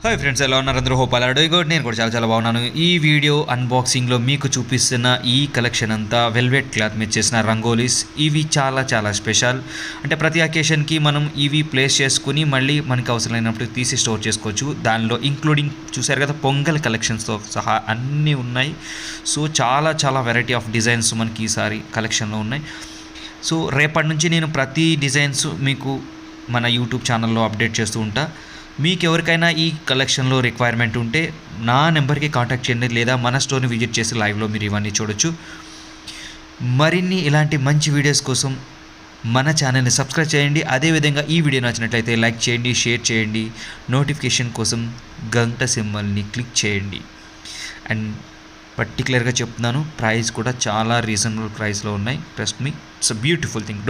Hi friends, ఎలా ఉన్నారు అందరూ? హోప్ అలా డూయింగ్. నేను కూడా చాలా బాగున్నాను. ఈ వీడియో అన్బాక్సింగ్లో మీకు చూపిస్తున్న ఈ కలెక్షన్ అంతా వెల్వెట్ క్లాత్ మీద చేసిన రంగోలీస్. ఇవి చాలా స్పెషల్. అంటే ప్రతి అకేషన్కి మనం ఇవి ప్లేస్ చేసుకుని మళ్ళీ మనకి అవసరమైనప్పుడు తీసి స్టోర్ చేసుకోవచ్చు. దానిలో ఇంక్లూడింగ్ చూసారు కదా, పొంగల్ కలెక్షన్స్తో సహా అన్నీ ఉన్నాయి. సో చాలా వెరైటీ ఆఫ్ డిజైన్స్ మనకి ఈసారి కలెక్షన్లో ఉన్నాయి. సో రేపటి నుంచి నేను ప్రతి డిజైన్స్ మీకు మన యూట్యూబ్ ఛానల్లో అప్డేట్ చేస్తూ ఉంటా. మీకు ఎవరికైనా ఈ కలెక్షన్లో రిక్వైర్మెంట్ ఉంటే నా నెంబర్కి కాంటాక్ట్ చేయండి, లేదా మన స్టోర్ని విజిట్ చేసి లైవ్లో మీరు ఇవన్నీ చూడొచ్చు. మరిన్ని ఇలాంటి మంచి వీడియోస్ కోసం మన ఛానల్ని సబ్స్క్రైబ్ చేయండి. అదేవిధంగా ఈ వీడియో నచ్చినట్లయితే లైక్ చేయండి, షేర్ చేయండి. నోటిఫికేషన్ కోసం గంట సింబల్ని క్లిక్ చేయండి. అండ్ పర్టికులర్గా చెప్తున్నాను, ప్రైస్ కూడా చాలా రీజనబుల్ ప్రైస్లో ఉన్నాయి. Trust me, it's a beautiful thing.